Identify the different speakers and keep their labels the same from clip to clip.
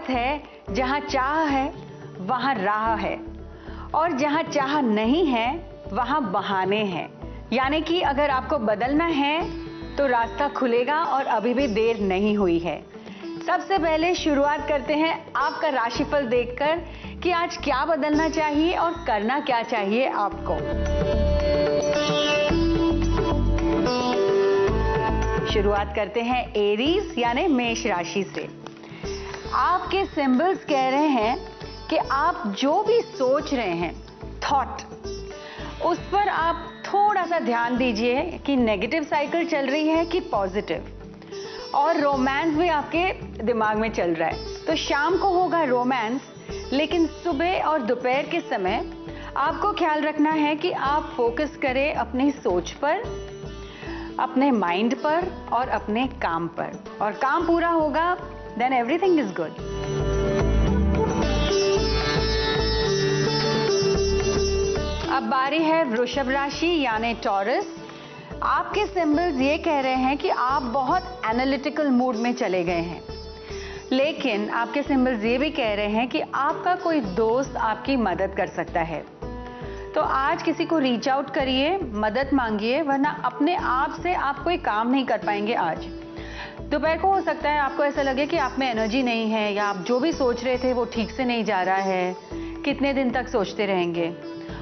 Speaker 1: कहावत है, जहाँ चाह है वहाँ राह है, और जहाँ चाह नहीं है वहाँ बहाने हैं। यानी कि अगर आपको बदलना है तो रास्ता खुलेगा और अभी भी देर नहीं हुई है। सबसे पहले शुरुआत करते हैं आपका राशिफल देखकर कि आज क्या बदलना चाहिए और करना क्या चाहिए आपको। शुरुआत करते हैं एरीज यानी मेष राशि से। आपके सिंबल्स कह रहे हैं कि आप जो भी सोच रहे हैं थॉट, उस पर आप थोड़ा सा ध्यान दीजिए कि नेगेटिव साइकिल चल रही है कि पॉजिटिव। और रोमांस भी आपके दिमाग में चल रहा है, तो शाम को होगा रोमांस, लेकिन सुबह और दोपहर के समय आपको ख्याल रखना है कि आप फोकस करें अपनी सोच पर, अपने माइंड पर और अपने काम पर, और काम पूरा होगा देन एवरीथिंग इज गुड। अब बारी है वृषभ राशि यानी टॉरस। आपके सिंबल्स ये कह रहे हैं कि आप बहुत एनालिटिकल मूड में चले गए हैं, लेकिन आपके सिंबल्स ये भी कह रहे हैं कि आपका कोई दोस्त आपकी मदद कर सकता है। तो आज किसी को रीच आउट करिए, मदद मांगिए, वरना अपने आप से आप कोई काम नहीं कर पाएंगे। आज दोपहर को हो सकता है आपको ऐसा लगे कि आप में एनर्जी नहीं है, या आप जो भी सोच रहे थे वो ठीक से नहीं जा रहा है, कितने दिन तक सोचते रहेंगे।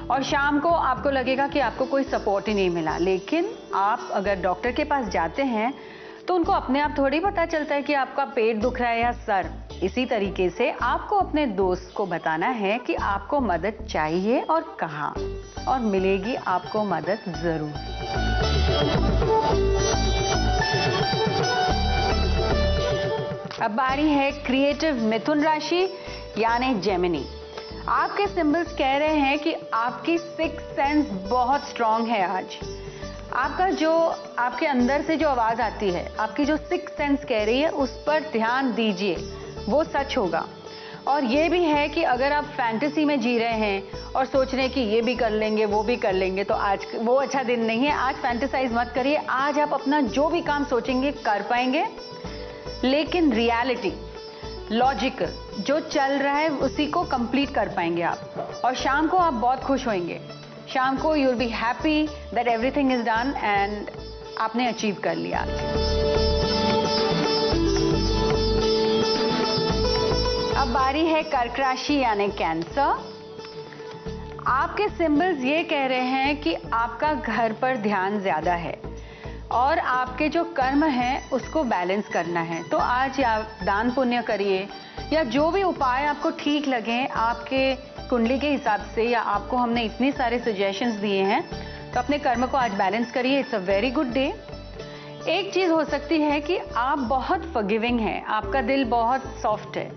Speaker 1: और शाम को आपको लगेगा कि आपको कोई सपोर्ट ही नहीं मिला। लेकिन आप अगर डॉक्टर के पास जाते हैं तो उनको अपने आप थोड़ी पता चलता है कि आपका पेट दुख रहा है या सर। इसी तरीके से आपको अपने दोस्त को बताना है कि आपको मदद चाहिए और कहाँ, और मिलेगी आपको मदद जरूर। अब बारी है क्रिएटिव मिथुन राशि यानी जेमिनी। आपके सिंबल्स कह रहे हैं कि आपकी सिक्स सेंस बहुत स्ट्रांग है। आज आपका जो आपके अंदर से जो आवाज आती है, आपकी जो सिक्स सेंस कह रही है, उस पर ध्यान दीजिए, वो सच होगा। और ये भी है कि अगर आप फैंटेसी में जी रहे हैं और सोच रहे हैं कि ये भी कर लेंगे वो भी कर लेंगे, तो आज वो अच्छा दिन नहीं है। आज फैंटेसाइज मत करिए। आज आप अपना जो भी काम सोचेंगे कर पाएंगे, लेकिन रियलिटी लॉजिकल जो चल रहा है उसी को कंप्लीट कर पाएंगे आप। और शाम को आप बहुत खुश होंगे। शाम को you will be happy that everything is done and आपने अचीव कर लिया। अब बारी है कर्क राशि यानी कैंसर। आपके सिंबल्स ये कह रहे हैं कि आपका घर पर ध्यान ज्यादा है और आपके जो कर्म हैं उसको बैलेंस करना है। तो आज आप दान पुण्य करिए, या जो भी उपाय आपको ठीक लगे आपके कुंडली के हिसाब से, या आपको हमने इतने सारे सजेशंस दिए हैं, तो अपने कर्म को आज बैलेंस करिए। It's a very good day. एक चीज हो सकती है कि आप बहुत फॉरगिविंग हैं, आपका दिल बहुत सॉफ्ट है,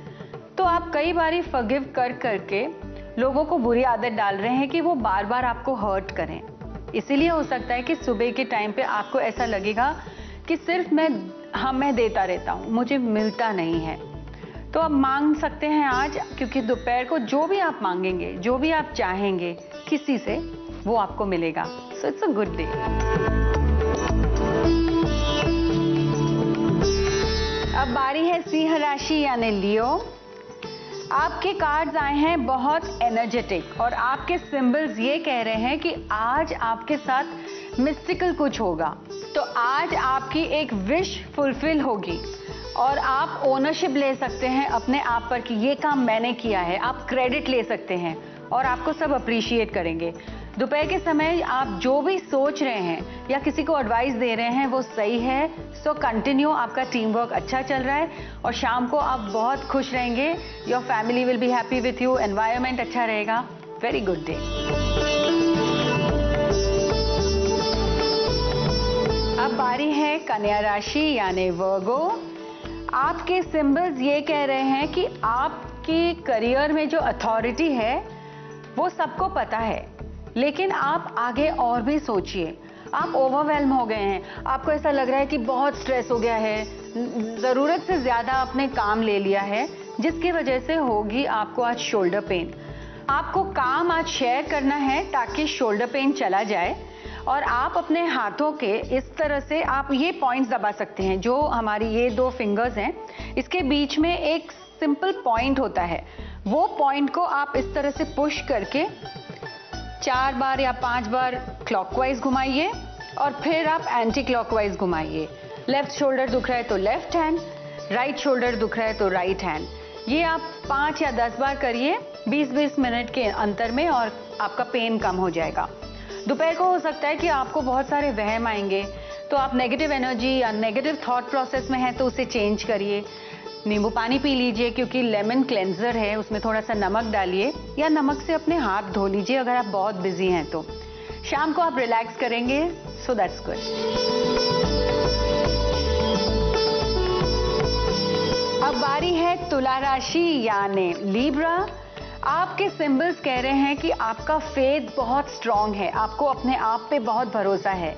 Speaker 1: तो आप कई बारी फॉरगिव कर करके लोगों को बुरी आदत डाल रहे हैं कि वो बार बार आपको हर्ट करें। इसीलिए हो सकता है कि सुबह के टाइम पे आपको ऐसा लगेगा कि सिर्फ मैं देता रहता हूँ, मुझे मिलता नहीं है। तो आप मांग सकते हैं आज, क्योंकि दोपहर को जो भी आप मांगेंगे, जो भी आप चाहेंगे किसी से, वो आपको मिलेगा। So it's a good day. अब बारी है सिंह राशि यानी लियो। आपके कार्ड्स आए हैं बहुत एनर्जेटिक, और आपके सिंबल्स ये कह रहे हैं कि आज आपके साथ मिस्टिकल कुछ होगा। तो आज आपकी एक विश फुलफिल होगी और आप ओनरशिप ले सकते हैं अपने आप पर कि ये काम मैंने किया है। आप क्रेडिट ले सकते हैं और आपको सब अप्रिशिएट करेंगे। दोपहर के समय आप जो भी सोच रहे हैं या किसी को एडवाइस दे रहे हैं वो सही है। सो कंटिन्यू, आपका टीम वर्क अच्छा चल रहा है और शाम को आप बहुत खुश रहेंगे। Your family will be happy with you, environment अच्छा रहेगा। Very good day. अब बारी है कन्या राशि यानी वर्गो। आपके सिंबल्स ये कह रहे हैं कि आपकी करियर में जो अथॉरिटी है वो सबको पता है, लेकिन आप आगे और भी सोचिए। आप ओवरवेल्म हो गए हैं, आपको ऐसा लग रहा है कि बहुत स्ट्रेस हो गया है, जरूरत से ज्यादा आपने काम ले लिया है, जिसकी वजह से होगी आपको आज शोल्डर पेन। आपको काम आज शेयर करना है ताकि शोल्डर पेन चला जाए, और आप अपने हाथों के इस तरह से आप ये पॉइंट्स दबा सकते हैं। जो हमारी ये दो फिंगर्स हैं, इसके बीच में एक सिंपल पॉइंट होता है, वो पॉइंट को आप इस तरह से पुश करके 4 बार या 5 बार क्लॉकवाइज घुमाइए और फिर आप एंटी क्लॉकवाइज घुमाइए। लेफ्ट शोल्डर दुख रहा है तो लेफ्ट हैंड, राइट शोल्डर दुख रहा है तो राइट हैंड। ये आप 5 या 10 बार करिए 20-20 मिनट के अंतर में और आपका पेन कम हो जाएगा। दोपहर को हो सकता है कि आपको बहुत सारे वहम आएंगे, तो आप नेगेटिव एनर्जी या नेगेटिव थॉट प्रोसेस में हैं तो उसे चेंज करिए। नींबू पानी पी लीजिए क्योंकि लेमन क्लेंजर है, उसमें थोड़ा सा नमक डालिए या नमक से अपने हाथ धो लीजिए अगर आप बहुत बिजी हैं तो। शाम को आप रिलैक्स करेंगे, सो दैट्स गुड। अब बारी है तुला राशि यानी लिब्रा। आपके सिंबल्स कह रहे हैं कि आपका फेथ बहुत स्ट्रांग है, आपको अपने आप पे बहुत भरोसा है।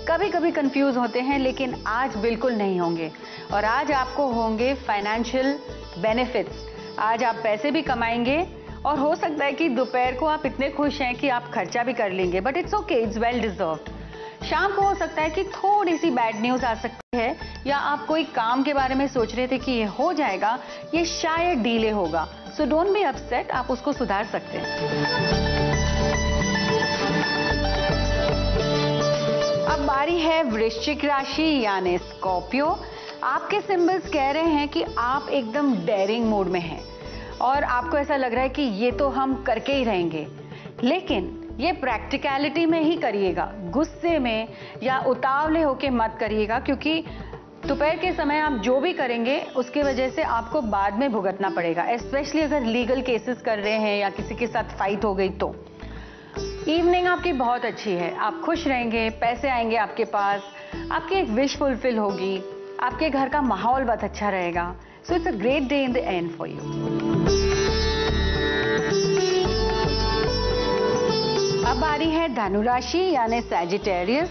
Speaker 1: कभी कभी कंफ्यूज होते हैं लेकिन आज बिल्कुल नहीं होंगे, और आज आपको होंगे फाइनेंशियल बेनिफिट्स। आज आप पैसे भी कमाएंगे और हो सकता है कि दोपहर को आप इतने खुश हैं कि आप खर्चा भी कर लेंगे, but it's okay, it's well deserved. शाम को हो सकता है कि थोड़ी सी बैड न्यूज आ सकती है, या आप कोई काम के बारे में सोच रहे थे कि ये हो जाएगा, ये शायद डिले होगा, सो डोंट बी अपसेट, आप उसको सुधार सकते हैं। अब बारी है वृश्चिक राशि यानी स्कॉर्पियो। आपके सिंबल्स कह रहे हैं कि आप एकदम डेयरिंग मोड में हैं और आपको ऐसा लग रहा है कि ये तो हम करके ही रहेंगे, लेकिन ये प्रैक्टिकलिटी में ही करिएगा, गुस्से में या उतावले होके मत करिएगा, क्योंकि दोपहर के समय आप जो भी करेंगे उसके वजह से आपको बाद में भुगतना पड़ेगा, स्पेशली अगर लीगल केसेस कर रहे हैं या किसी के साथ फाइट हो गई तो। इवनिंग आपकी बहुत अच्छी है, आप खुश रहेंगे, पैसे आएंगे आपके पास, आपकी एक विश फुलफिल होगी, आपके घर का माहौल बहुत अच्छा रहेगा। So it's a great day in the end for you. अब बारी है धनु राशि यानी सैजिटेरियस।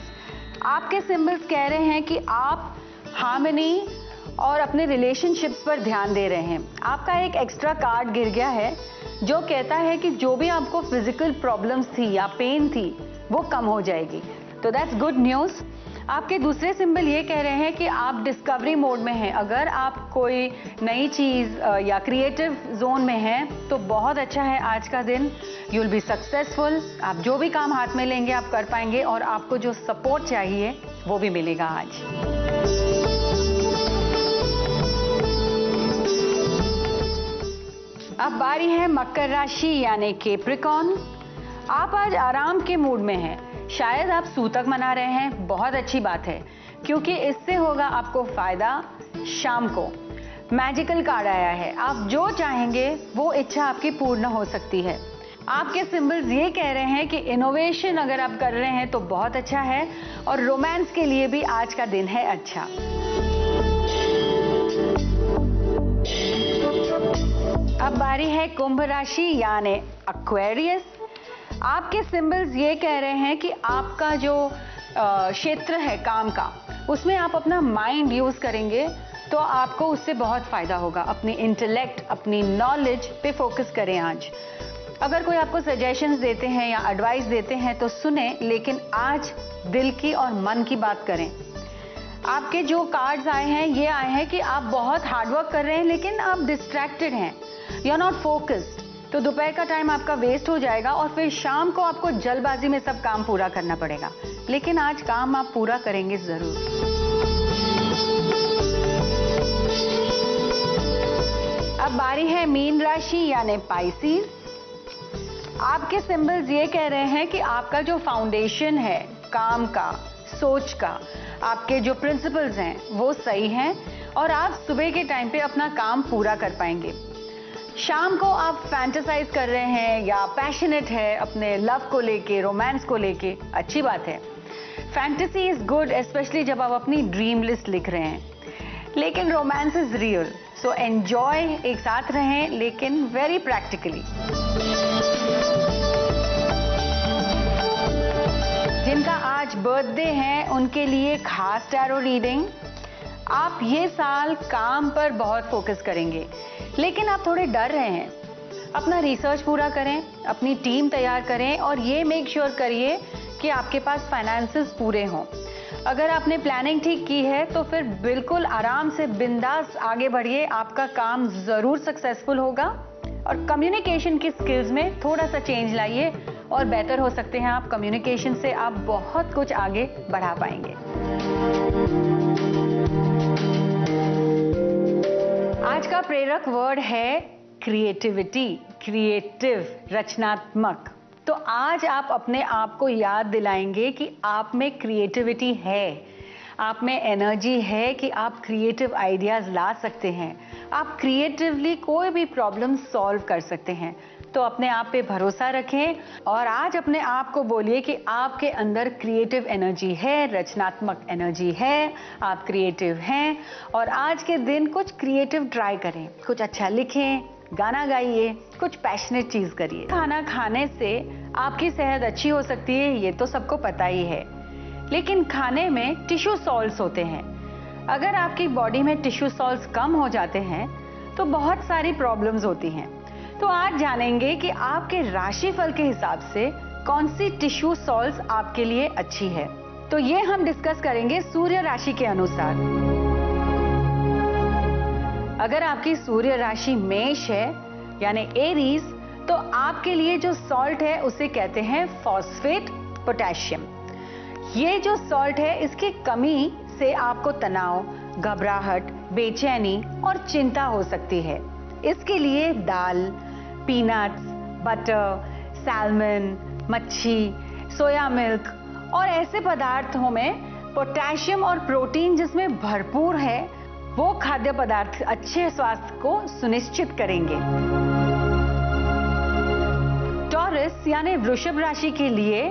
Speaker 1: आपके सिंबल्स कह रहे हैं कि आप हार्मनी और अपने रिलेशनशिप्स पर ध्यान दे रहे हैं। आपका एक एक्स्ट्रा कार्ड गिर गया है जो कहता है कि जो भी आपको फिजिकल प्रॉब्लम्स थी या पेन थी वो कम हो जाएगी, तो दैट्स गुड न्यूज। आपके दूसरे सिंबल ये कह रहे हैं कि आप डिस्कवरी मोड में हैं। अगर आप कोई नई चीज या क्रिएटिव जोन में हैं तो बहुत अच्छा है आज का दिन, यू विल बी सक्सेसफुल। आप जो भी काम हाथ में लेंगे आप कर पाएंगे और आपको जो सपोर्ट चाहिए वो भी मिलेगा आज। अब बारी है मकर राशि यानी कैप्रिकॉर्न। आप आज आराम के मूड में हैं, शायद आप सूतक मना रहे हैं, बहुत अच्छी बात है क्योंकि इससे होगा आपको फायदा। शाम को मैजिकल कार्ड आया है, आप जो चाहेंगे वो इच्छा आपकी पूर्ण हो सकती है। आपके सिंबल्स ये कह रहे हैं कि इनोवेशन अगर आप कर रहे हैं तो बहुत अच्छा है, और रोमांस के लिए भी आज का दिन है अच्छा। अब बारी है कुंभ राशि यानी एक्वेरियस। आपके सिंबल्स ये कह रहे हैं कि आपका जो क्षेत्र है काम का, उसमें आप अपना माइंड यूज करेंगे तो आपको उससे बहुत फायदा होगा। अपनी इंटेलेक्ट, अपनी नॉलेज पे फोकस करें आज। अगर कोई आपको सजेशंस देते हैं या एडवाइस देते हैं तो सुने, लेकिन आज दिल की और मन की बात करें। आपके जो कार्ड्स आए हैं ये आए हैं कि आप बहुत हार्डवर्क कर रहे हैं लेकिन आप डिस्ट्रैक्टेड हैं, यू आर नॉट फोकस्ड, तो दोपहर का टाइम आपका वेस्ट हो जाएगा और फिर शाम को आपको जल्दबाजी में सब काम पूरा करना पड़ेगा, लेकिन आज काम आप पूरा करेंगे जरूर। अब बारी है मीन राशि यानी पाइसेस। आपके सिंबल्स ये कह रहे हैं कि आपका जो फाउंडेशन है काम का, सोच का, आपके जो प्रिंसिपल्स हैं वो सही हैं और आप सुबह के टाइम पे अपना काम पूरा कर पाएंगे। शाम को आप फैंटेसाइज कर रहे हैं या पैशनेट है अपने लव को लेके, रोमांस को लेके, अच्छी बात है। फैंटेसी इज गुड, स्पेशली जब आप अपनी ड्रीम लिस्ट लिख रहे हैं, लेकिन romance is real, so enjoy, एक साथ रहें लेकिन वेरी प्रैक्टिकली। जिनका आज बर्थडे है उनके लिए खास टैरो रीडिंग। आप ये साल काम पर बहुत फोकस करेंगे, लेकिन आप थोड़े डर रहे हैं। अपना रिसर्च पूरा करें, अपनी टीम तैयार करें और ये मेक श्योर करिए कि आपके पास फाइनेंसेस पूरे हों। अगर आपने प्लानिंग ठीक की है तो फिर बिल्कुल आराम से बिंदास आगे बढ़िए, आपका काम जरूर सक्सेसफुल होगा। और कम्युनिकेशन की स्किल्स में थोड़ा सा चेंज लाइए और बेहतर हो सकते हैं आप। कम्युनिकेशन से आप बहुत कुछ आगे बढ़ा पाएंगे। आज का प्रेरक वर्ड है क्रिएटिविटी, क्रिएटिव, रचनात्मक। तो आज आप अपने आप को याद दिलाएंगे कि आप में क्रिएटिविटी है, आप में एनर्जी है कि आप क्रिएटिव आइडियाज ला सकते हैं, आप क्रिएटिवली कोई भी प्रॉब्लम सॉल्व कर सकते हैं। तो अपने आप पे भरोसा रखें और आज अपने आप को बोलिए कि आपके अंदर क्रिएटिव एनर्जी है, रचनात्मक एनर्जी है, आप क्रिएटिव हैं। और आज के दिन कुछ क्रिएटिव ट्राई करें, कुछ अच्छा लिखें, गाना गाइए, कुछ पैशनेट चीज करिए। खाना खाने से आपकी सेहत अच्छी हो सकती है, ये तो सबको पता ही है, लेकिन खाने में टिश्यू सॉल्ट्स होते हैं। अगर आपकी बॉडी में टिश्यू सॉल्ट्स कम हो जाते हैं तो बहुत सारी प्रॉब्लम्स होती हैं। तो आज जानेंगे कि आपके राशिफल के हिसाब से कौन सी टिश्यू सॉल्ट्स आपके लिए अच्छी है। तो ये हम डिस्कस करेंगे सूर्य राशि के अनुसार। अगर आपकी सूर्य राशि मेष है यानी एरीज, तो आपके लिए जो सॉल्ट है उसे कहते हैं फॉस्फेट पोटेशियम। ये जो सॉल्ट है, इसकी कमी से आपको तनाव, घबराहट, बेचैनी और चिंता हो सकती है। इसके लिए दाल, पीनट्स, बटर, सैल्मन, मच्छी, सोया मिल्क और ऐसे पदार्थों में पोटेशियम और प्रोटीन जिसमें भरपूर है, वो खाद्य पदार्थ अच्छे स्वास्थ्य को सुनिश्चित करेंगे। टॉरस यानी वृषभ राशि के लिए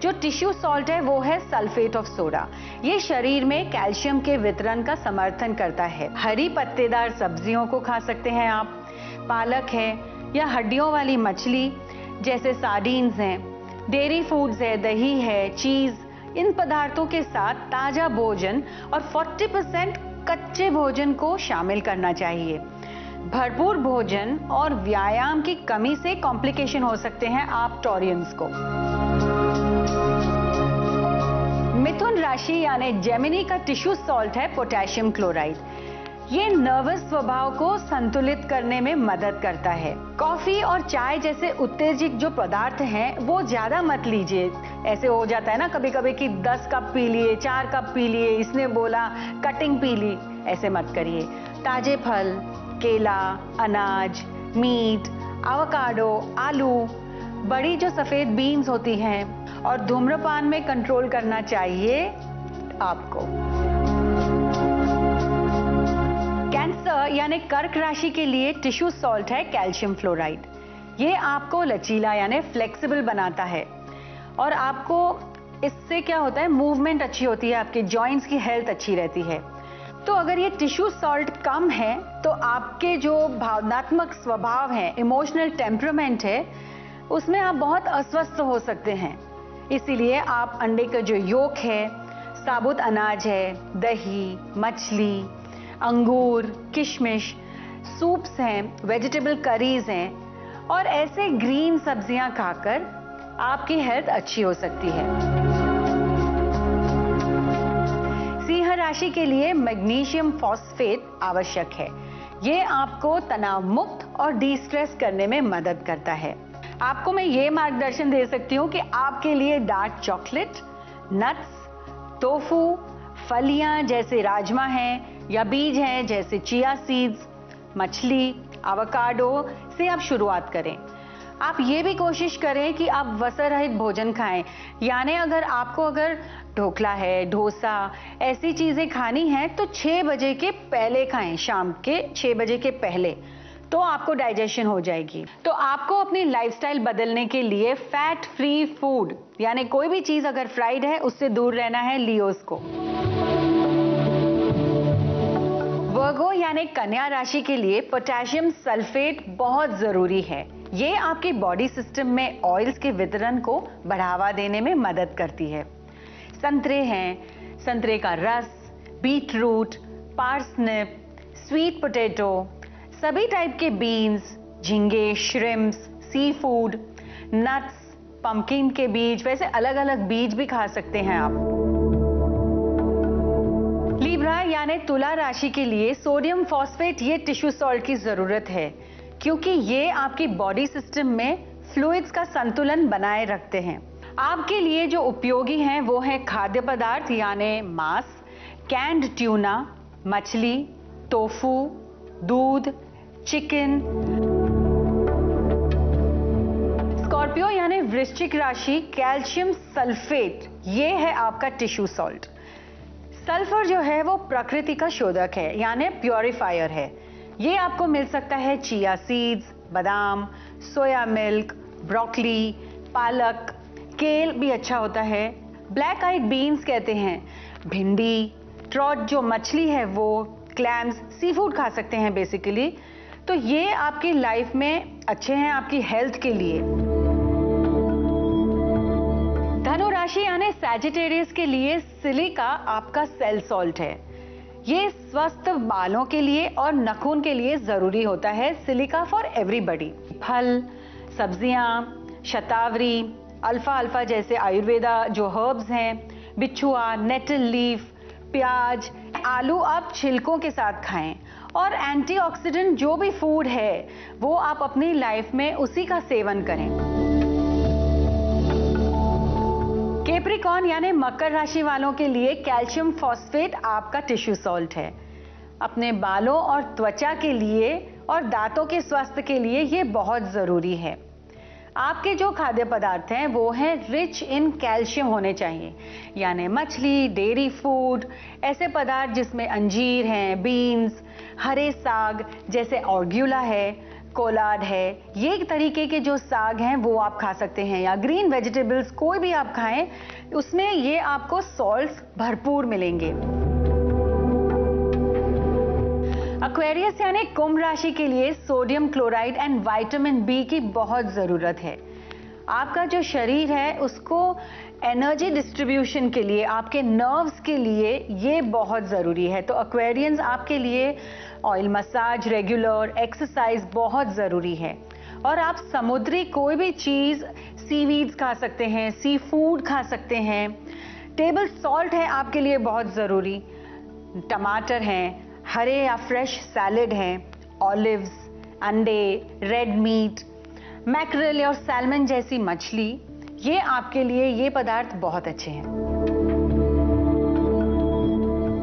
Speaker 1: जो टिश्यू सॉल्ट है वो है सल्फेट ऑफ सोडा। ये शरीर में कैल्शियम के वितरण का समर्थन करता है। हरी पत्तेदार सब्जियों को खा सकते हैं आप। पालक है या हड्डियों वाली मछली जैसे सार्डिन्स हैं, डेयरी फूड्स है, दही है, चीज, इन पदार्थों के साथ ताजा भोजन और 40% कच्चे भोजन को शामिल करना चाहिए। भरपूर भोजन और व्यायाम की कमी से कॉम्प्लिकेशन हो सकते हैं आप टॉरियंस को। मिथुन राशि यानी जेमिनी का टिश्यू सॉल्ट है पोटेशियम क्लोराइड। ये नर्वस स्वभाव को संतुलित करने में मदद करता है। कॉफी और चाय जैसे उत्तेजक जो पदार्थ हैं वो ज्यादा मत लीजिए। ऐसे हो जाता है ना कभी कभी कि 10 कप पी लिए, 4 कप पी लिए, इसने बोला कटिंग पी ली, ऐसे मत करिए। ताजे फल, केला, अनाज, मीट, एवोकाडो, आलू, बड़ी जो सफेद बीन्स होती हैं और धूम्रपान में कंट्रोल करना चाहिए आपको। कैंसर यानी कर्क राशि के लिए टिश्यू सॉल्ट है कैल्शियम फ्लोराइड। ये आपको लचीला यानी फ्लेक्सिबल बनाता है और आपको इससे क्या होता है, मूवमेंट अच्छी होती है, आपके जॉइंट्स की हेल्थ अच्छी रहती है। तो अगर ये टिश्यू सॉल्ट कम है तो आपके जो भावनात्मक स्वभाव है, इमोशनल टेम्परामेंट है, उसमें आप बहुत अस्वस्थ हो सकते हैं। इसीलिए आप अंडे का जो योक है, साबुत अनाज है, दही, मछली, अंगूर, किशमिश, सूप्स हैं, वेजिटेबल करीज हैं और ऐसे ग्रीन सब्जियां खाकर आपकी हेल्थ अच्छी हो सकती है। सिंह राशि के लिए मैग्नीशियम फॉस्फेट आवश्यक है। ये आपको तनाव मुक्त और डी स्ट्रेस करने में मदद करता है। आपको मैं ये मार्गदर्शन दे सकती हूँ कि आपके लिए डार्क चॉकलेट, नट्स, टोफू, फलियां जैसे राजमा हैं या बीज हैं जैसे चिया सीड्स, मछली, एवोकाडो से आप शुरुआत करें। आप ये भी कोशिश करें कि आप वसा रहित भोजन खाएं, यानी अगर ढोकला है, डोसा, ऐसी चीजें खानी है तो 6 बजे के पहले खाएं, शाम के 6 बजे के पहले, तो आपको डाइजेशन हो जाएगी। तो आपको अपनी लाइफस्टाइल बदलने के लिए फैट फ्री फूड यानी कोई भी चीज अगर फ्राइड है उससे दूर रहना है लियोस को। वर्गो यानी कन्या राशि के लिए पोटेशियम सल्फेट बहुत जरूरी है। ये आपके बॉडी सिस्टम में ऑयल्स के वितरण को बढ़ावा देने में मदद करती है। संतरे हैं, संतरे का रस, beetroot, parsnip, sweet potato, सभी टाइप के बीन्स, झींगे, shrimps, seafood, nuts, pumpkin के बीज, वैसे अलग अलग बीज भी खा सकते हैं आप। लिब्रा यानी तुला राशि के लिए सोडियम फॉस्फेट ये टिश्यू सॉल्ट की जरूरत है, क्योंकि ये आपकी बॉडी सिस्टम में फ्लूइड्स का संतुलन बनाए रखते हैं। आपके लिए जो उपयोगी हैं वो है खाद्य पदार्थ यानी मांस, कैंड ट्यूना, मछली, टोफू, दूध, चिकन। स्कॉर्पियो यानी वृश्चिक राशि, कैल्शियम सल्फेट ये है आपका टिश्यू सॉल्ट। सल्फर जो है वो प्रकृति का शोधक है यानी प्योरीफायर है। ये आपको मिल सकता है चिया सीड्स, बादाम, सोया मिल्क, ब्रोकली, पालक, केल भी अच्छा होता है, ब्लैक आइड बीन्स कहते हैं, भिंडी, ट्रॉट जो मछली है वो, क्लैम्स, सी फूड खा सकते हैं बेसिकली। तो ये आपकी लाइफ में अच्छे हैं आपकी हेल्थ के लिए। धनु राशि यानी सैजिटेरियस के लिए सिलिका आपका सेल सॉल्ट है। ये स्वस्थ बालों के लिए और नाखून के लिए जरूरी होता है। Silica for everybody. फल, सब्जियां, शतावरी, अल्फा जैसे आयुर्वेदा जो हर्ब्स हैं, बिच्छुआ, नेटल लीफ, प्याज, आलू आप छिलकों के साथ खाएं। और एंटीऑक्सीडेंट जो भी फूड है वो आप अपनी लाइफ में उसी का सेवन करें। कैप्रिकॉर्न यानी मकर राशि वालों के लिए कैल्शियम फॉस्फेट आपका टिश्यू सॉल्ट है। अपने बालों और त्वचा के लिए और दांतों के स्वास्थ्य के लिए ये बहुत जरूरी है। आपके जो खाद्य पदार्थ हैं वो हैं रिच इन कैल्शियम होने चाहिए, यानी मछली, डेयरी फूड, ऐसे पदार्थ जिसमें अंजीर हैं, बीन्स, हरे साग जैसे ऑर्ग्यूला है, कोलाड है, ये एक तरीके के जो साग हैं वो आप खा सकते हैं। या ग्रीन वेजिटेबल्स कोई भी आप खाएं, उसमें ये आपको सॉल्ट्स भरपूर मिलेंगे। एक्वेरियस यानी कुंभ राशि के लिए sodium chloride and vitamin B की बहुत जरूरत है। आपका जो शरीर है उसको एनर्जी डिस्ट्रीब्यूशन के लिए, आपके नर्व्स के लिए ये बहुत जरूरी है। तो एक्वेरियंस आपके लिए ऑयल मसाज, रेगुलर एक्सरसाइज बहुत जरूरी है। और आप समुद्री कोई भी चीज, सीवीड्स खा सकते हैं, सी फूड खा सकते हैं। टेबल सॉल्ट है आपके लिए बहुत जरूरी। टमाटर हैं, हरे या फ्रेश सैलेड हैं, ऑलिव्स, अंडे, रेड मीट, मैक्रेल और सैल्मन जैसी मछली, ये आपके लिए ये पदार्थ बहुत अच्छे हैं।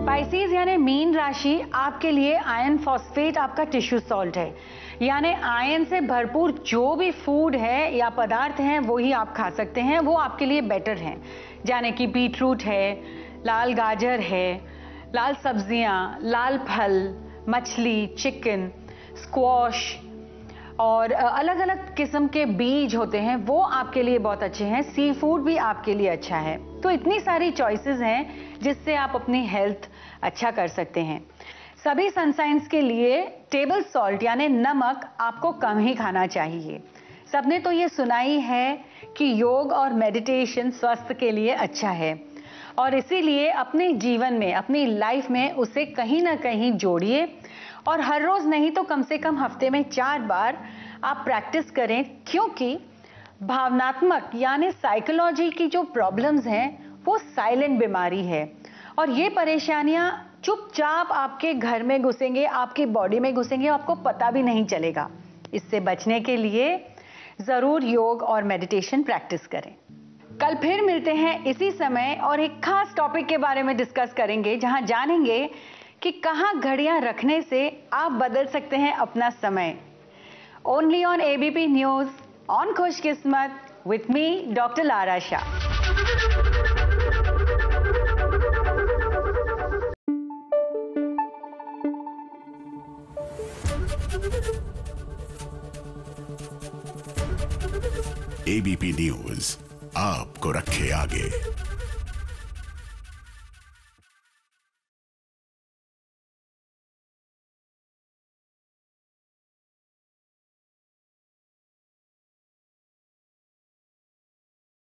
Speaker 1: पाइसेस यानी मीन राशि आपके लिए आयरन फॉस्फेट आपका टिश्यू सॉल्ट है। यानी आयरन से भरपूर जो भी फूड है या पदार्थ हैं वो ही आप खा सकते हैं, वो आपके लिए बेटर हैं। जाने कि बीटरूट है, लाल गाजर है, लाल सब्जियां, लाल फल, मछली, चिकन, स्क्वॉश और अलग अलग किस्म के बीज होते हैं वो आपके लिए बहुत अच्छे हैं। सी फूड भी आपके लिए अच्छा है। तो इतनी सारी चॉइसेस हैं जिससे आप अपनी हेल्थ अच्छा कर सकते हैं। सभी सनसाइंस के लिए टेबल सॉल्ट यानी नमक आपको कम ही खाना चाहिए। सबने तो ये सुना ही है कि योग और मेडिटेशन स्वास्थ्य के लिए अच्छा है, और इसीलिए अपने जीवन में, अपनी लाइफ में उसे कहीं ना कहीं जोड़िए। और हर रोज नहीं तो कम से कम हफ्ते में 4 बार आप प्रैक्टिस करें, क्योंकि भावनात्मक यानी साइकोलॉजी की जो प्रॉब्लम्स हैं वो साइलेंट बीमारी है। और ये परेशानियां चुपचाप आपके घर में घुसेंगे, आपकी बॉडी में घुसेंगे, आपको पता भी नहीं चलेगा। इससे बचने के लिए जरूर योग और मेडिटेशन प्रैक्टिस करें। कल फिर मिलते हैं इसी समय और एक खास टॉपिक के बारे में डिस्कस करेंगे, जहां जानेंगे कि कहां घड़ियां रखने से आप बदल सकते हैं अपना समय। Only on ABP News on खुशकिस्मत with me doctor Lara Shah.
Speaker 2: ABP News आपको रखे आगे।